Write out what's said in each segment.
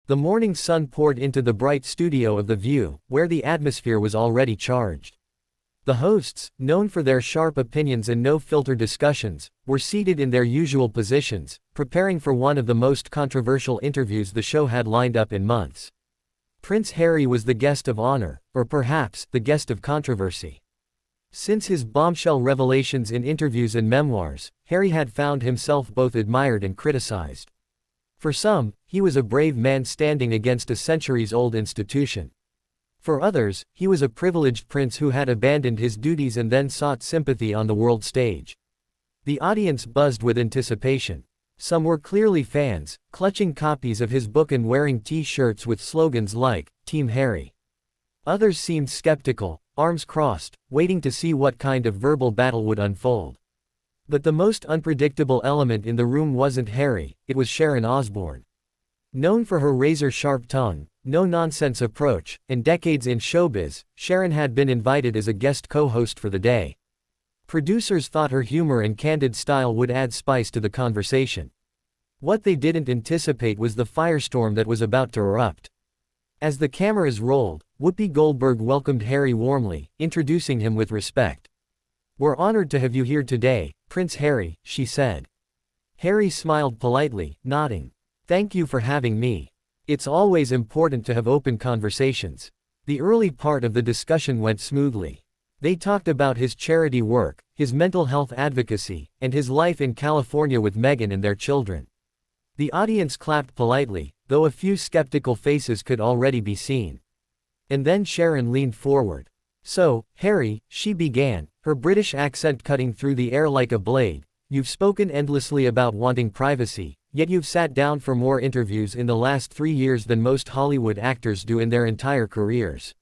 The morning sun poured into the bright studio of The View, where the atmosphere was already charged. The hosts, known for their sharp opinions and no-filter discussions, were seated in their usual positions, preparing for one of the most controversial interviews the show had lined up in months. Prince Harry was the guest of honor, or perhaps, the guest of controversy. Since his bombshell revelations in interviews and memoirs, Harry had found himself both admired and criticized. For some, he was a brave man standing against a centuries-old institution. For others, he was a privileged prince who had abandoned his duties and then sought sympathy on the world stage. The audience buzzed with anticipation. Some were clearly fans, clutching copies of his book and wearing T-shirts with slogans like, Team Harry. Others seemed skeptical, arms crossed, waiting to see what kind of verbal battle would unfold. But the most unpredictable element in the room wasn't Harry, it was Sharon Osbourne. Known for her razor-sharp tongue, no-nonsense approach, and decades in showbiz, Sharon had been invited as a guest co-host for the day. Producers thought her humor and candid style would add spice to the conversation. What they didn't anticipate was the firestorm that was about to erupt. As the cameras rolled, Whoopi Goldberg welcomed Harry warmly, introducing him with respect. "We're honored to have you here today, Prince Harry," she said. Harry smiled politely, nodding. "Thank you for having me. It's always important to have open conversations." The early part of the discussion went smoothly. They talked about his charity work, his mental health advocacy, and his life in California with Meghan and their children. The audience clapped politely, though a few skeptical faces could already be seen. And then Sharon leaned forward. "So, Harry," she began, her British accent cutting through the air like a blade, "you've spoken endlessly about wanting privacy, yet you've sat down for more interviews in the last 3 years than most Hollywood actors do in their entire careers.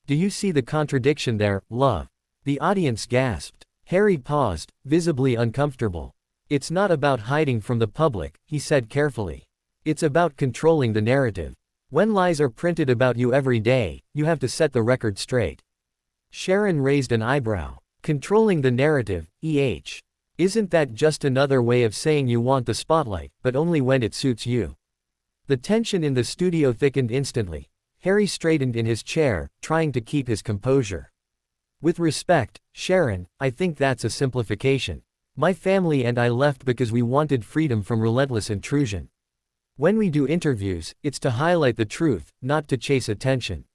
Do you see the contradiction there, love?" The audience gasped. Harry paused, visibly uncomfortable. "It's not about hiding from the public," he said carefully. "It's about controlling the narrative. When lies are printed about you every day, you have to set the record straight." Sharon raised an eyebrow. "Controlling the narrative, Isn't that just another way of saying you want the spotlight, but only when it suits you?" The tension in the studio thickened instantly. Harry straightened in his chair, trying to keep his composure. "With respect, Sharon, I think that's a simplification. My family and I left because we wanted freedom from relentless intrusion. When we do interviews, it's to highlight the truth, not to chase attention."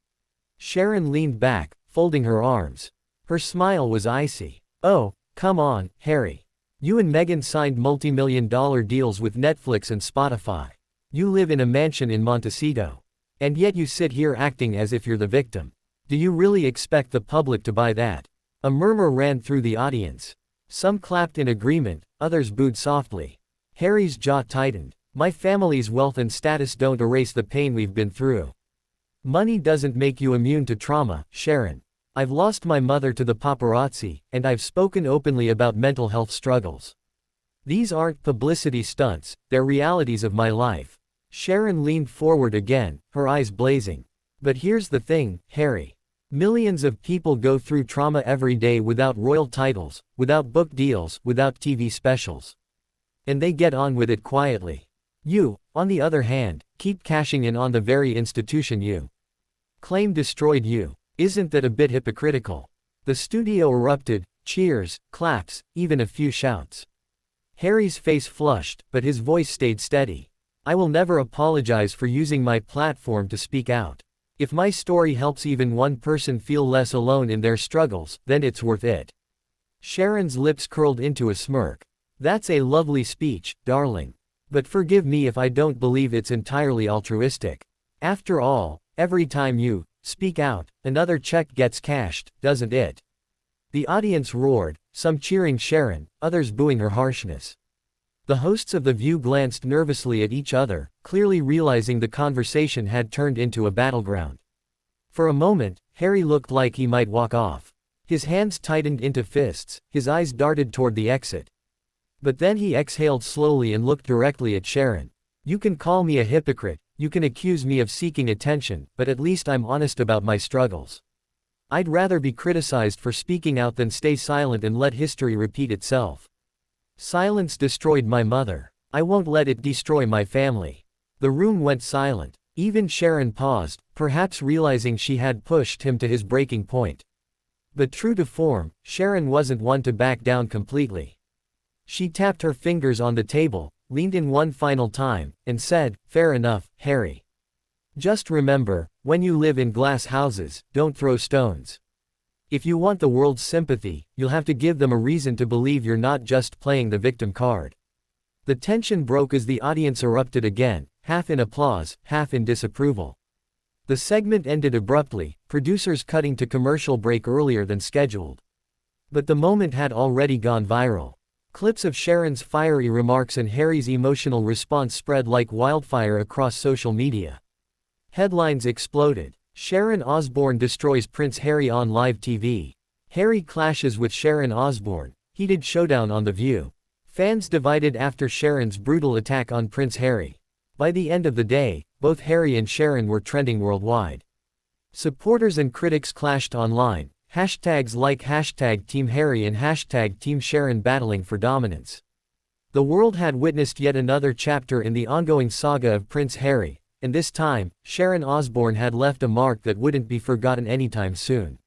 Sharon leaned back, folding her arms. Her smile was icy. "Oh, come on, Harry. You and Meghan signed multi-million-dollar deals with Netflix and Spotify. You live in a mansion in Montecito. And yet you sit here acting as if you're the victim. Do you really expect the public to buy that?" A murmur ran through the audience. Some clapped in agreement, others booed softly. Harry's jaw tightened. "My family's wealth and status don't erase the pain we've been through. Money doesn't make you immune to trauma, Sharon. I've lost my mother to the paparazzi, and I've spoken openly about mental health struggles. These aren't publicity stunts, they're realities of my life." Sharon leaned forward again, her eyes blazing. "But here's the thing, Harry. Millions of people go through trauma every day without royal titles, without book deals, without TV specials. And they get on with it quietly. You, on the other hand, keep cashing in on the very institution you claim destroyed you. Isn't that a bit hypocritical?" The studio erupted, cheers, claps, even a few shouts. Harry's face flushed, but his voice stayed steady. "I will never apologize for using my platform to speak out. If my story helps even one person feel less alone in their struggles, then it's worth it." Sharon's lips curled into a smirk. "That's a lovely speech, darling. But forgive me if I don't believe it's entirely altruistic. After all, every time you speak out, another check gets cashed, doesn't it?" The audience roared, some cheering Sharon, others booing her harshness. The hosts of The View glanced nervously at each other, clearly realizing the conversation had turned into a battleground. For a moment, Harry looked like he might walk off. His hands tightened into fists, his eyes darted toward the exit. But then he exhaled slowly and looked directly at Sharon. "You can call me a hypocrite, you can accuse me of seeking attention, but at least I'm honest about my struggles. I'd rather be criticized for speaking out than stay silent and let history repeat itself. Silence destroyed my mother. I won't let it destroy my family." The room went silent. Even Sharon paused, perhaps realizing she had pushed him to his breaking point. But true to form, Sharon wasn't one to back down completely. She tapped her fingers on the table, leaned in one final time, and said, "Fair enough, Harry. Just remember, when you live in glass houses, don't throw stones. If you want the world's sympathy, you'll have to give them a reason to believe you're not just playing the victim card." The tension broke as the audience erupted again, half in applause, half in disapproval. The segment ended abruptly, producers cutting to commercial break earlier than scheduled. But the moment had already gone viral. Clips of Sharon's fiery remarks and Harry's emotional response spread like wildfire across social media. Headlines exploded. Sharon Osbourne destroys Prince Harry on live TV. Harry clashes with Sharon Osbourne. Heated showdown on The View. Fans divided after Sharon's brutal attack on Prince Harry. By the end of the day, both Harry and Sharon were trending worldwide. Supporters and critics clashed online, hashtags like #TeamHarry and #TeamSharon battling for dominance. The world had witnessed yet another chapter in the ongoing saga of Prince Harry, and this time, Sharon Osbourne had left a mark that wouldn't be forgotten anytime soon.